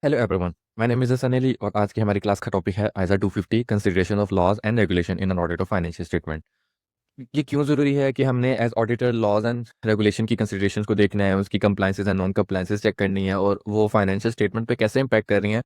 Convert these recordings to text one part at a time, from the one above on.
Hello everyone, my name is Hasan Ali और आज की हमारी क्लास का टॉपिक है ISA 250 consideration of laws and regulation in an audit of financial statement. ये क्यों ज़रूरी है कि हमने as auditor laws and regulation की कंसीडरेशंस को देखना है, उसकी compliances and non compliances check करनी है और वो फाइनेंशियल स्टेटमेंट पे कैसे इंपैक्ट कर रही हैं।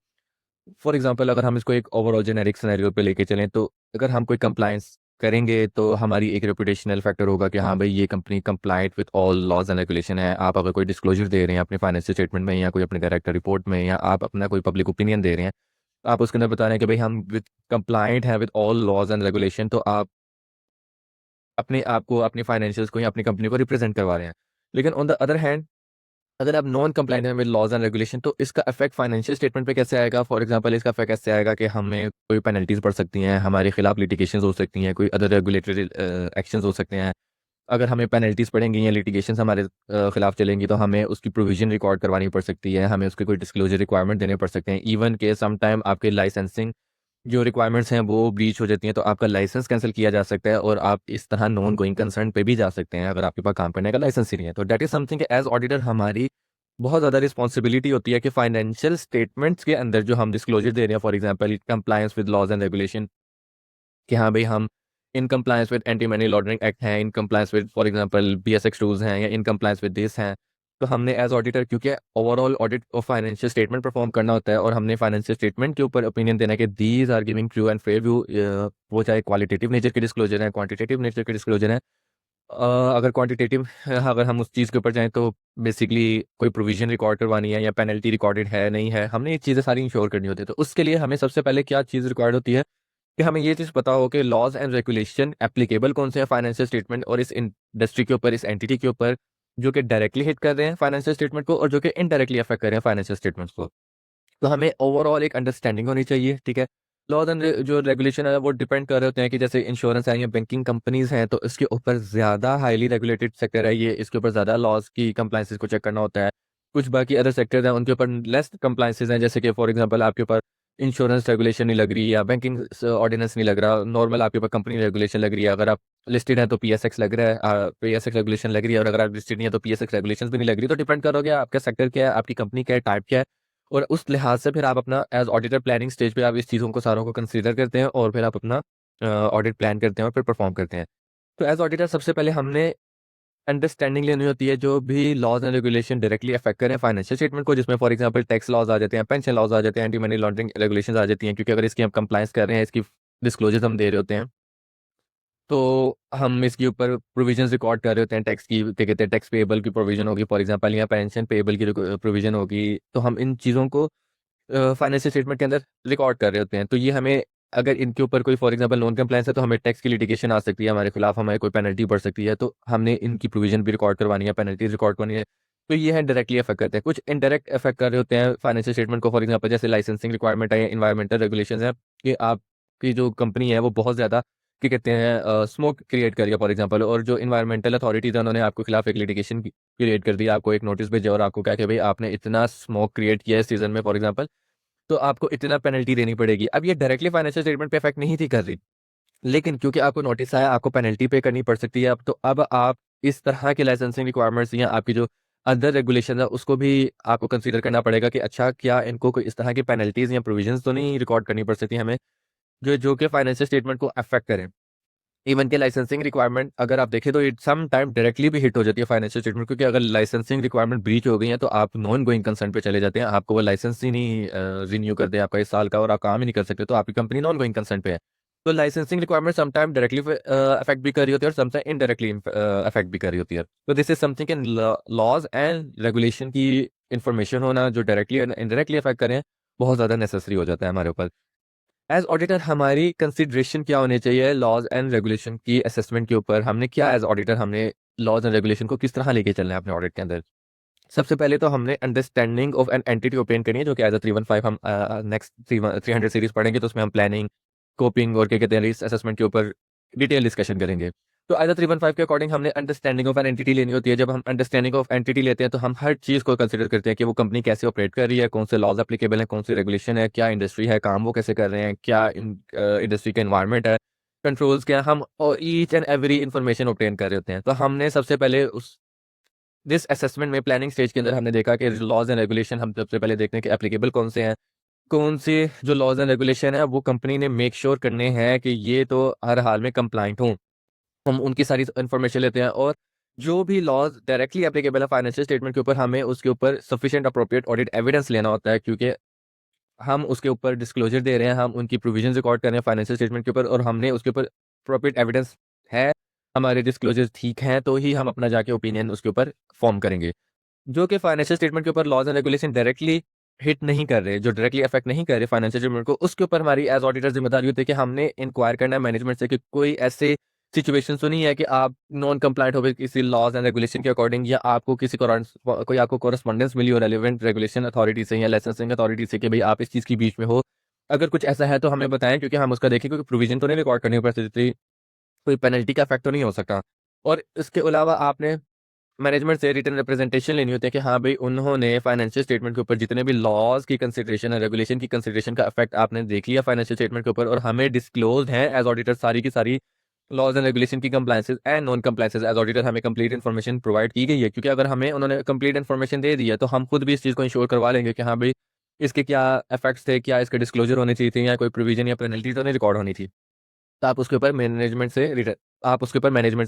फॉर एग्जांपल, अगर हम इसको एक ओवरऑल जेनेरिक सिनेरियो पे लेके चलें तो अगर हम कोई कंप्लायंस करेंगे तो हमारी एक रेपुटेशनल फैक्टर होगा कि हाँ भाई, ये company compliant with all laws and regulation है। आप अगर कोई डिस्क्लोजर दे रहे हैं अपने फाइनेंशियल स्टेटमेंट में या कोई अपने डायरेक्टर रिपोर्ट में या आप अपना कोई पब्लिक ओपिनियन दे रहे हैं, आप उसके अंदर बता रहे हैं कि भाई हम विद कंप्लाइंट है with all laws and regulation, तो आप अपने आप को, अपनी फाइनेंशियल्स को या अपनी कंपनी को रिप्रेजेंट करवा रहे हैं। लेकिन ऑन द अदर हैंड, अगर आप नॉन कंप्लाइंट हैं विद लॉज एंड रेगुलेशन, तो इसका इफेक्ट फाइनेंशियल स्टेटमेंट पे कैसे आएगा। फॉर एग्जांपल, इसका इफेक्ट कैसे आएगा कि हमें कोई पेनल्टीज पड़ सकती हैं, हमारे खिलाफ लिटिगेशंस हो सकती हैं, कोई अदर रेगुलेटरी एक्शंस हो सकते हैं। अगर हमें पेनल्टीज पड़ेंगी या लिटिगेशंस हमारे खिलाफ चलेंगी तो हमें उसकी प्रोविजन रिकॉर्ड करवानी पड़ सकती है, हमें उसके कोई डिस्क्लोजर रिक्वायरमेंट देने पड़ सकते हैं। इवन के सम टाइम आपके लाइसेंसिंग जो रिक्वायरमेंट्स हैं वो ब्रीच हो जाती हैं, तो आपका लाइसेंस कैंसिल किया जा सकता है और आप इस तरह नॉन गोइंग कंसर्न पे भी जा सकते हैं अगर आपके पास काम करने का लाइसेंस ही नहीं है। तो that is something as auditor हमारी बहुत ज़्यादा रिस्पॉन्सिबिलिटी होती है कि फाइनेंशियल स्टेटमेंट्स के अंदर जो हम डिस्क्लोजर दे रहे हैं, for example compliance with laws and regulation, कि हाँ भाई, हम in compliance with anti money laundering act हैं, in compliance with for example BSX rules हैं या इन कंप्लायंस विद दिस हैं। तो हमने एज ऑडिटर, क्योंकि overall audit of financial statement perform करना होता है और हमने फाइनेंशियल स्टेटमेंट के ऊपर ओपिनियन देना है कि these are giving true and fair view, वो चाहे क्वालिटेटिव नेचर के डिस्क्लोजर है, क्वांटिटेटिव नेचर के डिस्क्लोजर है। अगर क्वांटिटेटिव अगर हम उस चीज़ के ऊपर जाएँ तो बेसिकली कोई प्रोविज़न रिकॉर्ड करवानी है या पेनल्टी रिकॉर्डेड है, नहीं है, हमने ये चीज़ें सारी इंश्योर करनी होती है। तो उसके लिए हमें सबसे पहले क्या चीज़ रिक्वायर्ड होती है कि हमें ये चीज़ पता हो कि लॉज़ एंड रेगुलेशन एप्लीकेबल कौन से हैं फाइनेंशियल स्टेटमेंट और इस इंडस्ट्री के ऊपर, इस एंटिटी के ऊपर, जो कि डायरेक्टली हिट कर रहे हैं फाइनेंशियल स्टेटमेंट को और जो कि इनडायरेक्टली अफेक्ट कर रहे हैं फाइनेंशियल स्टेटमेंट्स को। तो हमें ओवरऑल एक अंडरस्टैंडिंग होनी चाहिए, ठीक है। लॉज एंड जो रेगुलेशन है वो डिपेंड कर रहे होते हैं कि जैसे इंश्योरेंस है या बैंकिंग कंपनीज हैं तो इसके ऊपर ज़्यादा हाईली रेगुलेटेड सेक्टर है ये, इसके ऊपर ज़्यादा लॉज की कंप्लाइंसेस को चेक करना होता है। कुछ बाकी अदर सेक्टर्स हैं उनके ऊपर लेस कंप्लाइंसेस हैं, जैसे कि फॉर एग्जांपल आपके ऊपर इंश्योरेंस रेगुलेशन नहीं लग रही या बैंकिंग ऑर्डिनेंस नहीं लग रहा, नॉर्मल आपके ऊपर कंपनी रेगुलेशन लग रही है। अगर आप लिस्टेड है तो पीएसएक्स लग रहा है, पीएसएक्स रेगुलेशन लग रही है, और अगर आप लिस्टेड नहीं है तो पीएसएक्स रेगुलेशन भी नहीं लग रही। तो डिपेंड करोगे आपका सेक्टर क्या है, आपकी कंपनी क्या है, टाइप क्या है, और उस लिहाज से फिर आप अपना एज ऑडिटर प्लानिंग स्टेज पे आप इस चीज़ों को सारों को कंसीडर करते हैं और फिर आप अपना ऑडिट प्लान करते हैं और फिर परफॉर्म करते हैं। तो एज ऑडिटर सबसे पहले हमने अंडरस्टैंडिंग लेनी होती है जो भी laws and regulation directly affect करें फाइनेंशियल स्टेटमेंट को, जिसमें फॉर एग्जांपल टैक्स लॉज आ जाते हैं, पेंशन लॉज आ जाते हैं, एंटी मनी लॉन्ड्रिंग रेगुलेशंस आ जाती हैं, क्योंकि अगर इसकी हम कंप्लायंस कर रहे हैं, इसकी डिस्क्लोजर्स हम दे रहे होते हैं, तो हम इसके ऊपर प्रोविजंस रिकॉर्ड कर रहे होते हैं। टैक्स की क्या कहते हैं, टैक्स पेएबल की प्रोविजन होगी फॉर एग्जांपल, या पेंशन पेएबल की प्रोविजन होगी, तो हम इन चीज़ों को फाइनेंशियल स्टेटमेंट के अंदर रिकॉर्ड कर रहे होते हैं। तो ये हमें, अगर इनके ऊपर कोई फॉर एग्जांपल नॉन कंप्लायंस है तो हमें टैक्स की लिटिगेशन आ सकती है, हमारे खिलाफ हमें कोई पेनल्टी पड़ सकती है, तो हमने इनकी प्रोविजन भी रिकॉर्ड करवानी है, पेनल्टीज रिकॉर्ड करवानी है। तो ये है डायरेक्टली अफेक्ट करते हैं। कुछ इनडायरेक्ट अफेक्ट कर रहे होते हैं फाइनेंशियल स्टेटमेंट को, फॉर एग्जांपल जैसे लाइसेंसिंग रिक्वायरमेंट है या इन्वायरमेंटल रेगुलेशन है, कि आपकी जो कंपनी है वो बहुत ज़्यादा क्या कहते हैं स्मोक क्रिएट करिए फॉर एग्जांपल, और जो इन्वायरमेंटल अथॉरिटीज़ है उन्होंने आपके खिलाफ एक लिटिगेशन क्रिएट कर दिया, आपको एक नोटिस भेजा और आपको क्या कि भाई आपने इतना स्मोक क्रिएट किया है इस सीजन में फॉर एग्जांपल, तो आपको इतना पेनल्टी देनी पड़ेगी। अब ये डायरेक्टली फाइनेंशियल स्टेटमेंट पे इफेक्ट नहीं थी कर रही, लेकिन क्योंकि आपको नोटिस आया, आपको पेनल्टी पे करनी पड़ सकती है अब, तो अब आप इस तरह के लाइसेंसिंग रिक्वायरमेंट्स या आपकी जो अदर रेगुलेशन है उसको भी आपको कंसीडर करना पड़ेगा कि अच्छा, क्या इनको कोई इस तरह की पेनल्टीज या प्रोविजंस तो नहीं रिकॉर्ड करनी पड़ सकती हमें, जो जो कि फाइनेंशियल स्टेटमेंट को अफेक्ट करें। इवन के लाइसेंसिंग रिक्वायरमेट अगर आप देखें तो इट सम टाइम डायरेक्टली भी हिट हो जाती है फाइनेंशियल स्टेटमेंट, क्योंकि अगर लाइसेंसिंग रिक्वायरमेंट ब्रीच हो गई है तो आप नॉन गोइंग कंसर्न पे चले जाते हैं, आपको वो लाइसेंस ही नहीं रिन्यू करते आपका इस साल का, और आप काम ही नहीं कर सकते, तो आपकी कंपनी नॉन गोइंग कंसर्न पे है। तो licensing requirement sometime directly affect भी कर रही होती है और समटाइम इनडायरेक्टली अफेक्ट भी कर रही होती है। तो this is something in laws and regulation की इंफॉर्मेशन होना जो डायरेक्टली एंड इनडायरेक्टली अफेक्ट करें, बहुत ज़्यादा नेसेसरी हो जाता है हमारे ऊपर। एज ऑडिटर हमारी कंसिडरेशन क्या होनी चाहिए लॉज एंड रेगुलेशन की असेसमेंट के ऊपर, हमने क्या एज ऑडिटर हमने लॉज एंड रेगुलेशन को किस तरह लेके चलना है अपने ऑडिट के अंदर। सबसे पहले तो हमने understanding of an entity open करनी है, जो कि एज अ 315 हम नेक्स्ट 300 सीरीज पढ़ेंगे, तो उसमें हम प्लानिंग, कोपिंग और क्या कहते हैं रिस्क असेसमेंट के ऊपर डिटेल डिस्कशन करेंगे। तो एज अ 315 के अकॉर्डिंग हमने अंडरस्टैंडिंग ऑफ एन एंटिटी लेनी होती है। जब हम अंडरस्टैंडिंग ऑफ एंटिटी लेते हैं तो हम हर चीज़ को कंसिडर करते हैं कि वो कंपनी कैसे ऑपरेट कर रही है, कौन से लॉज एप्लीकेबल हैं, कौन सी रेगुलेशन है, क्या इंडस्ट्री है, काम वो कैसे कर रहे हैं, क्या इंडस्ट्री का इन्वायरमेंट है, कंट्रोल्स क्या, हम each and every information obtain कर रहे होते हैं। तो हमने सबसे पहले दिस असेसमेंट में प्लानिंग स्टेज के अंदर हमने देखा कि लॉज एंड रेगुलेशन हम सबसे पहले देखते हैं कि एप्लीकेबल कौन से हैं, कौन से जो लॉज एंड रेगुलेशन है वो कंपनी ने मेक श्योर करने हैं कि ये तो हर हाल में कंप्लाइंट हों। हम उनकी सारी इन्फॉर्मेशन लेते हैं और जो भी लॉज डायरेक्टली एप्लीकेबल है फाइनेंशियल स्टेटमेंट के ऊपर, हमें उसके ऊपर सफिशिएंट अप्रोप्रिएट ऑडिट एविडेंस लेना होता है, क्योंकि हम उसके ऊपर डिस्क्लोजर दे रहे हैं, हम उनकी प्रोविजन रिकॉर्ड कर रहे हैं फाइनेंशियल स्टेटमेंट के ऊपर और हमने उसके ऊपर अप्रोप्रिएट एविडेंस है, हमारे डिस्क्लोजर ठीक हैं, तो ही हम अपना जाके ओपिनियन उसके ऊपर फॉर्म करेंगे। जो कि फाइनेंशियल स्टेटमेंट के ऊपर laws and regulation directly hit नहीं कर रहे, जो डायरेक्टली अफेक्ट नहीं कर रहे फाइनेंशियल स्टेटमेंट को, उसके ऊपर हमारी एज ऑडिटर जिम्मेदारी होती है कि हमने इंक्वायर करना है मैनेजमेंट से कि कोई ऐसे सिचुएशन तो नहीं है कि आप नॉन कंप्लाइंट हो गए किसी लॉज एंड रेगुलेशन के अकॉर्डिंग, या आपको किसी कोई आपको कोरस्पॉन्डेंस मिली हो रेलिवेंट रेगुलेशन अथॉरिटी से या लाइसेंसिंग अथॉरिटी से कि भाई आप इस चीज़ के बीच में हो। अगर कुछ ऐसा है तो हमें बताएं, क्योंकि हम उसका देखें, क्योंकि प्रोविजन तो नहीं रिकॉर्ड करनी पड़ती, कोई पेनल्टी का इफेक्ट तो नहीं हो सकता। और इसके अलावा आपने मैनेजमेंट से रिटन रिप्रेजेंटेशन लेनी होती है कि हाँ भाई उन्होंने फाइनेंशियल स्टेटमेंट के ऊपर जितने भी लॉज की कंसिडरेशन है, रेगुलेशन की कंसिडरेशन का इफेक्ट आपने देख लिया फाइनेंशियल स्टेटमेंट के ऊपर, और हमें डिस्क्लोज है एज ऑडिटर सारी की सारी लॉज एंड रेगुलेशन की compliances and non compliances, as auditor हमें कंप्लीट इन्फॉर्मेशन प्रोवाइड की गई है, क्योंकि अगर हमें उन्होंने कंप्लीट इन्फॉर्मेशन दे दी है तो हम खुद भी इस चीज़ को इंश्योर करवा लेंगे कि हाँ भाई इसके क्या इफेक्ट्स थे, क्या इसके डिस्क्लोजर होने चाहिए थे, या कोई प्रोविजन या पेनल्टी तो नहीं रिकॉर्ड होनी थी। तो आप उसके ऊपर मैनेजमेंट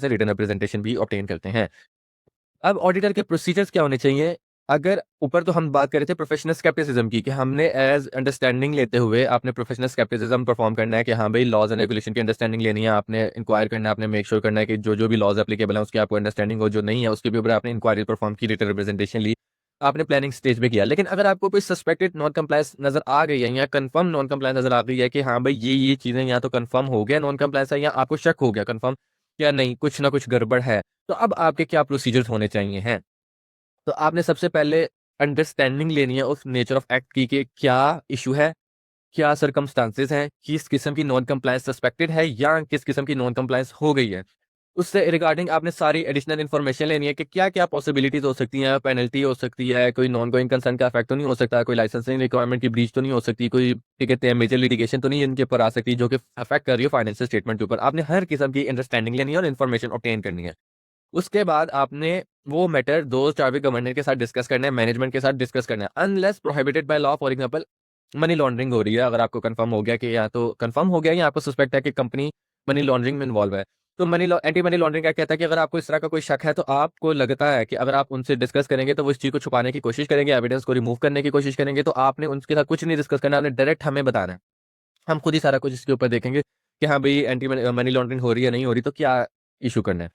से रिटन रिप्रेजेंटेशन भी ऑब्टेन करते हैं। अब ऑडिटर के प्रोसीजर्स क्या होने चाहिए? अगर ऊपर तो हम बात कर रहे थे प्रोफेशनल स्केप्टिसिज्म की, कि हमने एज अंडरस्टैंडिंग लेते हुए आपने प्रोफेशनल स्केप्टिसिज्म परफॉर्म करना है कि हाँ भाई लॉज एंड रेगुलेशन की अंडरस्टैंडिंग लेनी है, आपने इंक्वायर करना है, आपने मेक श्योर करना है कि जो जो भी लॉज एप्लीकेबल है उसकी आपको अंडरस्टैंडिंग हो, जो नहीं है उसके भी ऊपर आपने इंक्वायरी परफॉर्म की, रिटन रिप्रेजेंटेशन ली, आपने प्लानिंग स्टेज में किया। लेकिन अगर आपको कोई सस्पेक्टेड नॉन कंप्लायंस नजर आ गई है या कंफर्म नॉन कंप्लायंस नजर आ गई है कि हाँ भाई ये चीजें या तो कंफर्म हो गया नॉन कंप्लायंस है, या आपको शक हो गया कंफर्म या नहीं कुछ ना कुछ गड़बड़ है, तो अब आपके क्या प्रोसीजर्स होने चाहिए हैं? तो आपने सबसे पहले अंडरस्टैंडिंग लेनी है उस नेचर ऑफ एक्ट की कि क्या इशू है, क्या सर्कमस्टांसेस हैं, किस किस्म की नॉन कंप्लायंस सस्पेक्टेड है या किस किस्म की नॉन कंप्लायंस हो गई है। उससे रिगार्डिंग आपने सारी एडिशनल इन्फॉर्मेशन लेनी है कि क्या क्या पॉसिबिलिटीज हो सकती हैं, पेनल्टी हो सकती है, कोई नॉन गोइंग कंसर्न का इफेक्ट तो नहीं हो सकता, कोई लाइसेंसिंग रिक्वायरमेंट की ब्रीच तो नहीं हो सकती, कोई क्या कहते हैं मेजर लिटिगेशन तो नहीं इनके ऊपर आ सकती जो कि अफेक्ट कर रही हो फाइनेंशियल स्टेटमेंट के ऊपर। आपने हर किस्म की अंडरस्टैंडिंग लेनी है और इन्फॉर्मेशन ऑब्टेन करनी है। उसके बाद आपने वो मैटर दो चार्टर्ड गवर्नर के साथ डिस्कस करना है, मैनेजमेंट के साथ डिस्कस करना है, unless prohibited by law. For example money laundering हो रही है, अगर आपको कंफर्म हो गया कि या तो कंफर्म हो गया या आपको सस्पेक्ट है कि कंपनी मनी लॉन्ड्रिंग में इन्वॉल्व है, तो एंटी मनी लॉन्ड्रिंग एक्ट कहता है कि अगर आपको इस तरह का कोई शक है तो आपको लगता है कि अगर आप उनसे डिस्कस करेंगे तो वो इस चीज़ को छुपाने की कोशिश करेंगे, एविडेंस को रिमूव करने की कोशिश करेंगे, तो आपने उनके साथ कुछ नहीं डिस्कस करना, आपने डायरेक्ट हमें बताना है। हम खुद ही सारा कुछ इसके ऊपर देखेंगे कि हाँ भाई एंटी मनी लॉन्ड्रिंग हो रही है नहीं हो रही, तो क्या इशू करना है।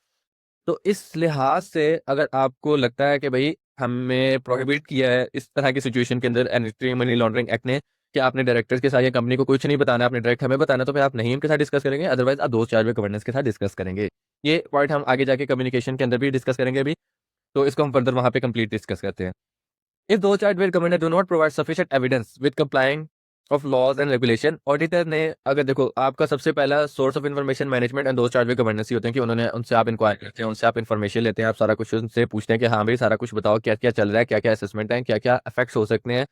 तो इस लिहाज से अगर आपको लगता है कि भाई हमें प्रोहिबिट किया है इस तरह की सिचुएशन के अंदर एंटी मनी लॉन्ड्रिंग एक्ट ने कि आपने डायरेक्टर्स के साथ या कंपनी को कुछ नहीं बताना, आपने डायरेक्ट हमें बताना, तो फिर आप नहीं उनके साथ डिस्कस करेंगे, अदरवाइज आप दोस्त चार्ज में गवर्नेंस के साथ डिस्कस करेंगे। ये पॉइंट हम आगे जाके कम्युनिकेशन के अंदर भी डिस्कस करेंगे अभी, तो इसको हम फर्दर वहाँ पे कंप्लीट डिस्कस करते हैं। If those charged with governor do not provide sufficient evidence with complying of laws and regulation, auditor ने अगर देखो आपका सबसे पहला source of information management and दोस्त चार्ज विद गवर्नेंस ही होते हैं कि उन्होंने उनसे आप इंक्वायर करते हैं, उनसे आप इन्फॉर्मेशन लेते हैं, आप सारा कुछ उनसे पूछते हैं कि हाँ भाई सारा कुछ बताओ क्या क्या चल रहा है, क्या क्या असेसमेंट है, क्या क्या इफेक्ट्स हो सकते हैं,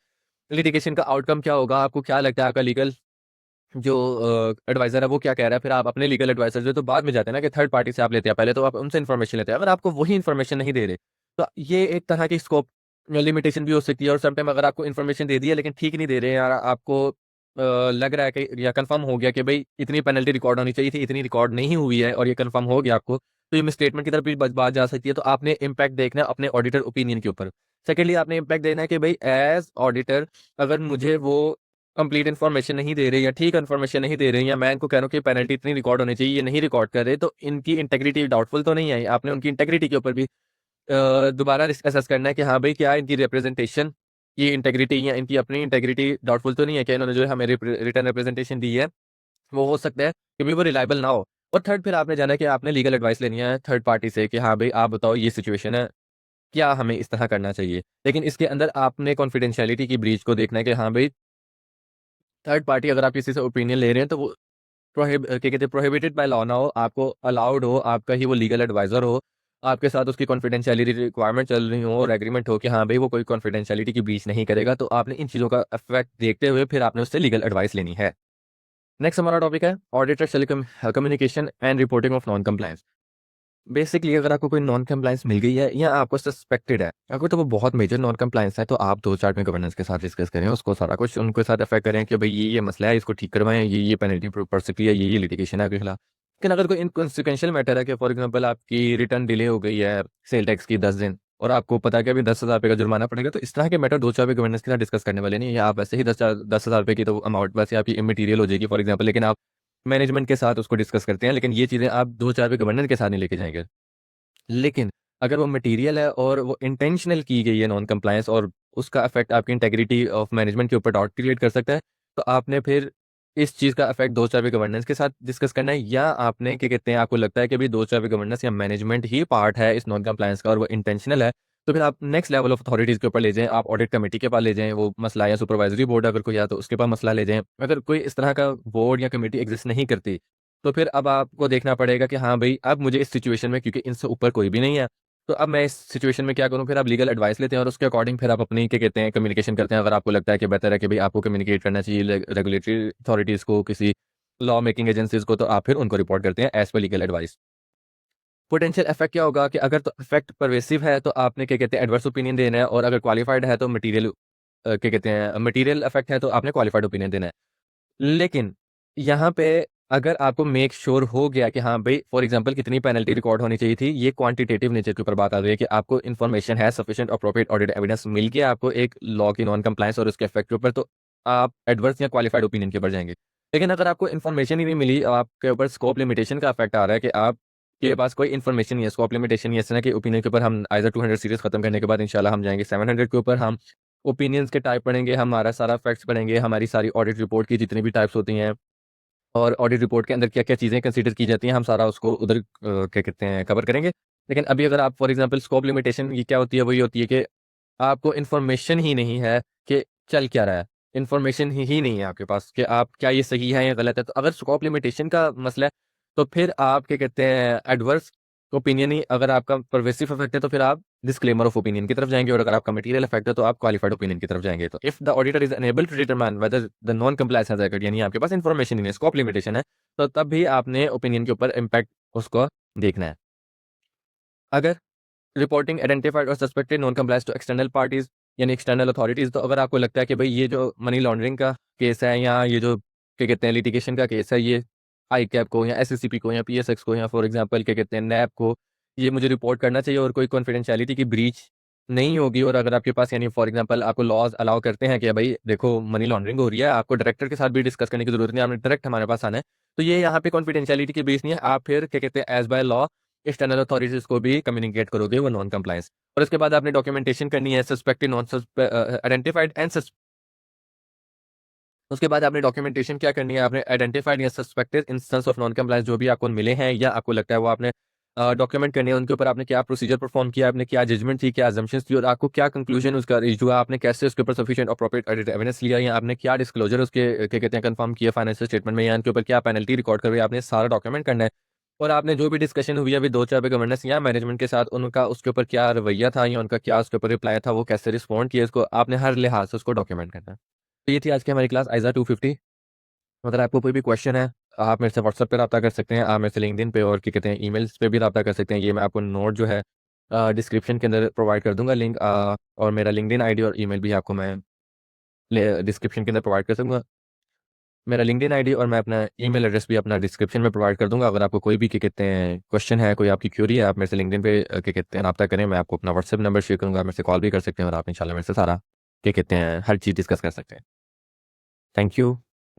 लिटिगेशन का आउटकम क्या होगा, आपको क्या लगता है, आपका लीगल जो एडवाइजर है वो क्या कह रहा है, फिर आप अपने लीगल एडवाइजर जो तो बाद में जाते हैं ना कि थर्ड पार्टी से आप लेते हैं, पहले तो आप उनसे इन्फॉर्मेशन लेते हैं, अगर आपको वही इन्फॉर्मेशन नहीं दे रहे तो ये एक तरह की स्कोप लिमिटेशन भी हो सकती है। और समटाइम अगर आपको इन्फॉर्मेशन दे दी है लेकिन ठीक नहीं दे रहे हैं, या आपको लग रहा है कि या कंफर्म हो गया कि भाई इतनी पेनल्टी रिकॉर्ड होनी चाहिए थी, इतनी रिकॉर्ड नहीं हुई है, और ये कंफर्म हो गया आपको, तो ये मिसस्टेटमेंट की तरफ भी बात जा सकती है। तो आपने इम्पैक्ट देखना है अपने ऑडिटर ओपिनियन के ऊपर। सेकेंडली आपने इम्पैक्ट देना है कि भाई एज ऑडिटर अगर मुझे वो कंप्लीट इन्फॉर्मेशन नहीं दे रहे या ठीक इन्फॉर्मेशन नहीं दे रहे, या मैं इनको कह रहा हूँ कि पेनल्टी इतनी रिकॉर्ड होनी चाहिए, ये नहीं रिकॉर्ड कर रहे, तो इनकी इंटेग्रिटी डाउटफुल तो नहीं है। आपने उनकी इंटेग्रिटी के ऊपर भी दोबारा असेस करना है कि हाँ भाई क्या इनकी रिप्रेजेंटेशन की इंटेग्रिटी या इनकी अपनी इंटेग्रिटी डाउटफुल तो नहीं है, कि इन्होंने जो हमें रिटर्न रिप्रेजेंटेशन दी है वो हो सकता है कि भी वो रिलायबल ना हो। और थर्ड फिर आपने जाना है कि आपने लीगल एडवाइस लेनी है थर्ड पार्टी से कि हाँ भाई आप बताओ ये सिचुएशन है, क्या हमें इस तरह करना चाहिए। लेकिन इसके अंदर आपने कॉन्फिडेंशियलिटी की ब्रीच को देखना है कि हाँ भाई थर्ड पार्टी अगर आप किसी से ओपिनियन ले रहे हैं तो वो क्या कहते हैं प्रोहिबिटेड बाय लॉ ना हो, आपको अलाउड हो, आपका ही वो लीगल एडवाइजर हो, आपके साथ उसकी कॉन्फिडेंशियलिटी रिक्वायरमेंट चल रही हो और एग्रीमेंट हो कि हाँ भाई वो कोई कॉन्फिडेंशियलिटी की ब्रीच नहीं करेगा, तो आपने इन चीज़ों का इफेक्ट देखते हुए फिर आपने उससे लीगल एडवाइस लेनी है। नेक्स्ट हमारा टॉपिक है auditor communication and reporting of non compliance. Basically अगर आपको कोई नॉन कंप्लायंस मिल गई है या आपको सस्पेक्टेड है, अगर तो वो बहुत मेजर नॉन कंप्लायंस है, तो आप 2 चार्ट में गवर्नेंस के साथ डिस्कस करें, उसको सारा कुछ उनके साथ एफेक्ट करें कि भई ये मसला है, इसको ठीक करवाएँ, ये पेनल्टी पड़ सकती है, ये लिटिगेशन है आपके खिलाफ। लेकिन अगर कोई इनकॉन्सिक्वेंशियल मैटर है कि फॉर एग्जांपल आपकी रिटर्न डिले हो गई है सेल टैक्स की 10 दिन और आपको पता है कि अभी 10,000 रुपए का जुर्माना पड़ेगा, तो इस तरह के मैटर 2 चार पे गवर्नेंस के साथ डिस्कस करने वाले नहीं है। या आप वैसे ही 10,000 रुपए की तो अमाउंट वैसे आपकी इमैटेरियल हो जाएगी फॉर एग्जांपल, लेकिन आप मैनेजमेंट के साथ उसको डिस्कस करते हैं, लेकिन ये चीज़ें आप 2 चार पे गवर्नेंस के साथ नहीं लेके जाएँगे। लेकिन अगर वो मटेरियल है और वो इंटेंशनल की गई है नॉन कंप्लायंस और उसका इफेक्ट आपकी इंटेग्रिटी ऑफ मैनेजमेंट के ऊपर डाउट क्रिएट कर सकता है, तो आपने फिर इस चीज़ का इफेक्ट 2 चार गवर्नेंस के साथ डिस्कस करना है, या आपने क्या कहते हैं, आपको लगता है कि अभी 2 चार गवर्नेंस या मैनेजमेंट ही पार्ट है इस नॉन कंप्लायंस का और वो इंटेंशनल है, तो फिर आप नेक्स्ट लेवल ऑफ अथॉरिटीज़ के ऊपर ले जाएँ, आप ऑडिट कमेटी के पास ले जाएँ वो मसला, या सुपरवाइजरी बोर्ड अगर कोई है तो उसके पास मसला ले जाएँ। अगर कोई इस तरह का बोर्ड या कमेटी एग्जिस्ट नहीं करती, तो फिर अब आपको देखना पड़ेगा कि हाँ भई, अब मुझे इस सिचुएशन में, क्योंकि इनसे ऊपर कोई भी नहीं है, तो अब मैं इस सिचुएशन में क्या करूँ? फिर आप लीगल एडवाइस लेते हैं और उसके अकॉर्डिंग फिर आप अपनी क्या कहते हैं कम्युनिकेशन करते हैं। अगर आपको लगता है कि बेहतर है कि भई आपको कम्युनिकेट करना चाहिए रेगुलेटरी अथॉरिटीज़ को, किसी लॉ मेकिंग एजेंसीज़ को, तो आप फिर उनको रिपोर्ट करते हैं as per legal advice. Potential effect क्या होगा कि अगर तो इफेक्ट परवेसिव है, तो आपने क्या कहते हैं एडवर्स ओपिनियन देना है, और अगर क्वालिफाइड है तो मटीरियल क्या कहते हैं मटीरियल इफेक्ट है, तो आपने क्वालिफाइड ओपिनियन देना है। लेकिन यहाँ पे अगर आपको मेक श्योर हो गया कि हाँ भाई, फॉर एग्जांपल कितनी पेनल्टी रिकॉर्ड होनी चाहिए थी, ये क्वांटिटेटिव नेचर के ऊपर बात आ रही है कि आपको इन्फॉर्मेशन है सफिशिएंट अप्रोप्रिएट ऑडिट एविडेंस मिल गया आपको एक लॉ की नॉन कंप्लायंस और उसके इफेक्ट के ऊपर, तो आप एडवर्स या क्वालिफाइड ओपिनियन के ऊपर जाएंगे। लेकिन अगर आपको इन्फॉर्मेशन ही नहीं मिली, आपके ऊपर स्कोप लिमिटेशन का इफेक्ट आ रहा है कि आपके पास कोई इन्फॉर्मेशन नहीं है, स्कोप लिमिटेशन इस तरह के ओपिनियन के ऊपर, हम आइजर 200 सीरीज खत्म करने के बाद इंशाल्लाह हम जाएंगे 700 के ऊपर, हम ओपिनियंस के टाइप पढ़ेंगे, हमारा सारा फैक्ट्स पढ़ेंगे, हमारी सारी ऑडिट रिपोर्ट की जितनी भी टाइप्स होती हैं और ऑडिट रिपोर्ट के अंदर क्या-क्या चीज़ें कंसीडर की जाती हैं, हम सारा उसको उधर क्या कहते हैं कवर करेंगे। लेकिन अभी अगर आप फॉर एग्ज़ाम्पल स्कोप लिमिटेशन ये क्या होती है, वही होती है कि आपको इन्फॉर्मेशन ही नहीं है कि चल क्या रहा है। इन्फॉर्मेशन ही नहीं है आपके पास कि आप क्या ये सही है या गलत है। तो अगर स्कोप लिमिटेशन का मसला है, तो फिर आप क्या कहते हैं एडवर्स ओपिनियन ही, अगर आपका परवेसिव इफेक्ट है तो फिर आप डिस्क्लेमर ऑफ ओपिनियन की तरफ जाएँगे, और अगर आपका मटेरियल इफेक्ट है तो आप क्वालिफाइड ओपिनियन की तरफ जाएँगे। तो if the auditor is unable to determine whether the non compliance has occurred, यानी आपके पास इन्फॉर्मेशन ही नहीं है, स्कोप लिमिटेशन है, तो तब भी आपने ओपिनियन के ऊपर इम्पैक्ट उसको देखना है। अगर रिपोर्टिंग आइडेंटिफाइड और suspected non compliance to external parties, यानी एक्सटर्नल अथॉरिटीज, तो अगर आपको लगता है कि भाई ये जो मनी लॉन्ड्रिंग का केस है, या ये जो क्या कहते हैं लिटिगेशन का केस है, ये आई कैप को या एसएससीपी को या पीएसएक्स को या फॉर एग्जांपल क्या कहते हैं नैब को, ये मुझे रिपोर्ट करना चाहिए और कोई कॉन्फिडेंशियलिटी की ब्रीच नहीं होगी, और अगर आपके पास यानी फॉर एग्जांपल आपको लॉज अलाउ करते हैं कि भाई देखो मनी लॉन्ड्रिंग हो रही है, आपको डायरेक्टर के साथ भी डिस्कस करने की जरूरत नहीं, आपने डायरेक्ट हमारे पास आना है, तो ये यहाँ पे कॉन्फिडेंशियलिटी की ब्रीच नहीं है, आप फिर क्या कहते हैं as by law external authorities को भी कम्युनिकेट करोगे वो नॉन कंप्लायंस। और उसके बाद आपने डॉक्यूमेंटेशन करनी है सस्पेक्टेड नॉन आइडेंटिफाइड एंड उसके बाद आपने डॉक्यूमेंटेशन क्या करनी है, आपने आइडेंटिफाइड या suspected instance of non compliance जो भी आपको मिले हैं या आपको लगता है वो आपने डॉक्यूमेंट करने हैं, उनके ऊपर आपने क्या प्रोसीजर परफॉर्म किया, आपने क्या जजमेंट थी, क्या अजम्पशंस थी, और आपको क्या कंक्लूजन उसका रीच हुआ, आपने कैसे उसके ऊपर सफिशिएंट अप्रोप्रिएट एविडेंस लिया, या आपने क्या डिस्क्लोजर उसके क्या कहते हैं कंफर्म किया फाइनेंशियल स्टेटमेंट में, या उनके ऊपर क्या पेनल्टी रिकॉर्ड करवाई, आपने सारा डॉक्यूमेंट करना है। और आपने जो भी डिस्कशन हुई है अभी 2 4 पे गवर्नेंस या मैनेजमेंट के साथ, उनका उसके ऊपर क्या रवैया था या उनका क्या उसके ऊपर रिप्लाई था, वो कैसे रिस्पॉन्ड किया, इसको आपने हर लिहाज से उसको डॉक्यूमेंट करना है। तो ये थी आज की हमारी क्लास आइज़ा 250। अगर आपको कोई भी क्वेश्चन है, आप मेरे से व्हाट्सएप पे रब्ता कर सकते हैं, आप मेरे से लिंक्डइन पे और क्या कहते हैं ईमेल्स पे भी रब्ता कर सकते हैं। ये मैं आपको नोट जो है डिस्क्रिप्शन के अंदर प्रोवाइड कर दूँगा लिंक, और मेरा लिंक्डइन आईडी और ईमेल भी आपको मैं डिस्क्रिप्शन के अंदर प्रोवाइड कर दूँगा। मेरा लिंक्डइन आईडी और मैं अपना ईमेल एड्रेस भी अपना डिस्क्रिप्शन में प्रोवाइड कर दूँगा। अगर आपको कोई भी क्या कहते हैं क्वेश्चन है, कोई आपकी क्वेरी है, आप मेरे से लिंक्डइन पे क्या कहते हैं रब्ता करें, मैं आपको अपना व्हाट्सएप नंबर शेयर करूँगा, मेरे से कॉल भी कर सकते हैं और आप इंशाल्लाह मेरे से सारा क्या कहते हैं हर चीज़ डिस्कस कर सकते हैं। Thank you.